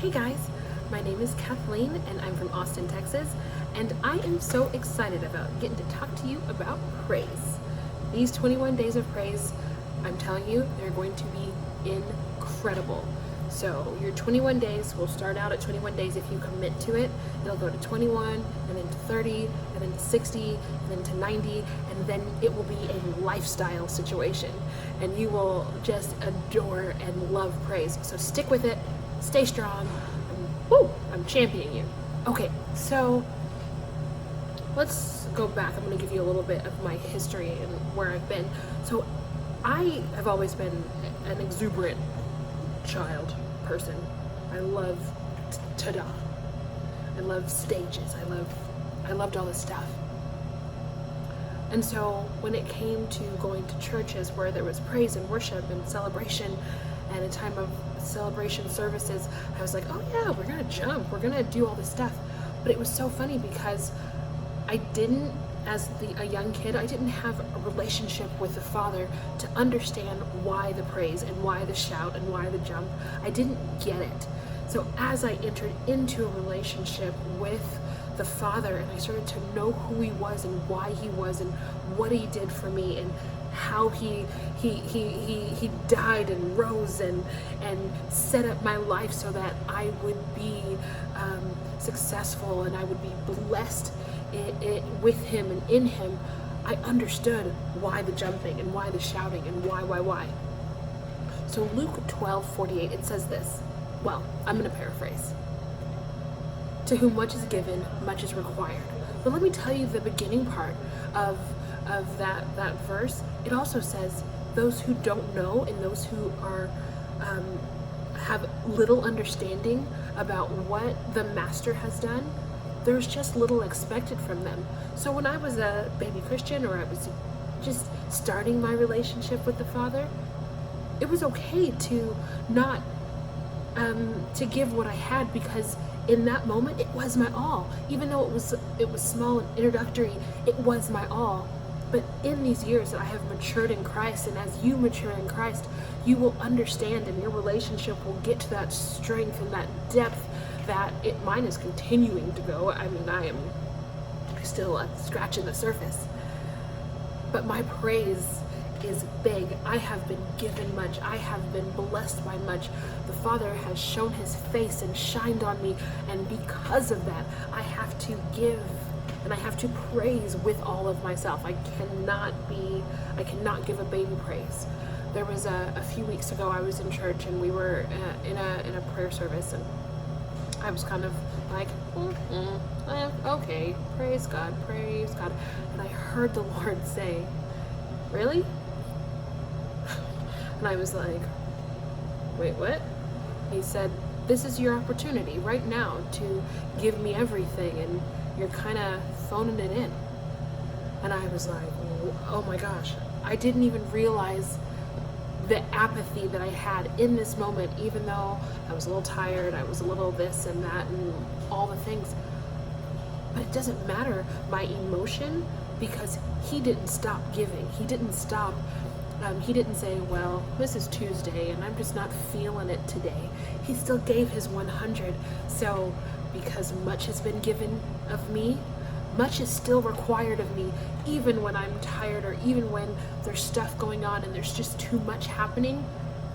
Hey guys, my name is Kathleen and I'm from Austin, Texas, and I am so excited about getting to talk to you about praise. These 21 days of praise, I'm telling you, they're going to be incredible. So your 21 days will start out at 21 days if you commit to it. It'll go to 21, and then to 30, and then to 60, and then to 90, and then it will be a lifestyle situation. And you will just adore and love praise. So stick with it, stay strong. I'm championing you. Okay, so let's go back. I'm going to give you a little bit of my history and where I've been. So I have always been an exuberant child person. I love ta-da. I love stages. I loved all this stuff. And so when it came to going to churches where there was praise and worship and celebration and a time of celebration services, I was like, oh yeah, we're gonna jump, we're gonna do all this stuff. But it was so funny because I didn't, as a young kid, I didn't have a relationship with the Father to understand why the praise and why the shout and why the jump. I didn't get it. So as I entered into a relationship with the Father and I started to know who he was and why he was and what he did for me and how he died and rose and set up my life so that I would be successful and I would be blessed with him and in him, I understood why the jumping and why the shouting and why. So Luke 12:48, it says this. Well, I'm going to paraphrase. To whom much is given, much is required. But let me tell you the beginning part of that verse. It also says those who don't know and those who are have little understanding about what the master has done, there's just little expected from them. So when I was a baby Christian or I was just starting my relationship with the Father, it was okay to not to give what I had, because in that moment it was my all. Even though it was small and introductory, it was my all. But in these years that I have matured in Christ, and as you mature in Christ, you will understand and your relationship will get to that strength and that depth that mine is continuing to go. I mean, I am still scratching the surface. But my praise is big. I have been given much. I have been blessed by much. The Father has shown his face and shined on me, and because of that, I have to give and I have to praise with all of myself. I cannot give a baby praise. There was a few weeks ago, I was in church and we were in a prayer service, and I was kind of like, okay, praise God. And I heard the Lord say, really? And I was like, wait, what? He said, this is your opportunity right now to give me everything, and you're kind of phoning it in. And I was like, oh my gosh, I didn't even realize the apathy that I had in this moment, even though I was a little tired, I was a little this and that and all the things. But it doesn't matter my emotion, because he didn't stop giving. He didn't stop. He didn't say, well, this is Tuesday and I'm just not feeling it today. He still gave his 100. So because much has been given of me, much is still required of me, even when I'm tired or even when there's stuff going on and there's just too much happening,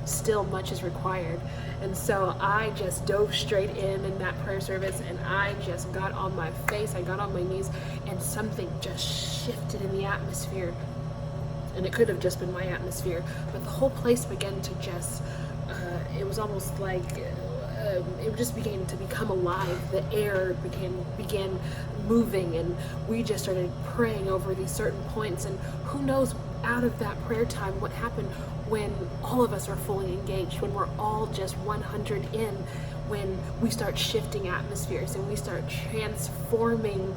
still much is required. And so I just dove straight in that prayer service, and I just got on my face, I got on my knees, and something just shifted in the atmosphere. And it could have just been my atmosphere, but the whole place began to just, it was almost like, it just began to become alive. The air began moving, and we just started praying over these certain points. And who knows, out of that prayer time, what happened when all of us are fully engaged, when we're all just 100 in, when we start shifting atmospheres and we start transforming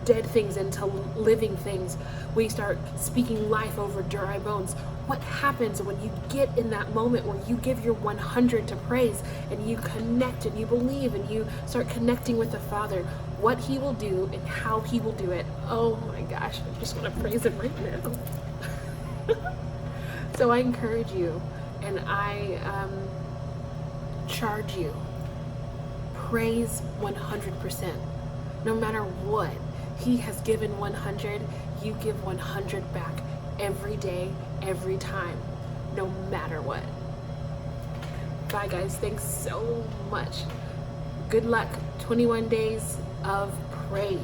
dead things into living things. We start speaking life over dry bones. What happens when you get in that moment where you give your 100 to praise and you connect and you believe and you start connecting with the Father? What he will do and how he will do it. Oh my gosh, I just want to praise him right now. So I encourage you, and I charge you. Praise 100%. No matter what, he has given 100, you give 100 back every day, every time, no matter what. Bye guys, thanks so much. Good luck, 21 days of praise.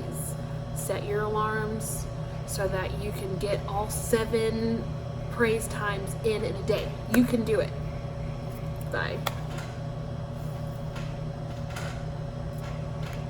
Set your alarms so that you can get all 7 praise times in a day. You can do it. Bye.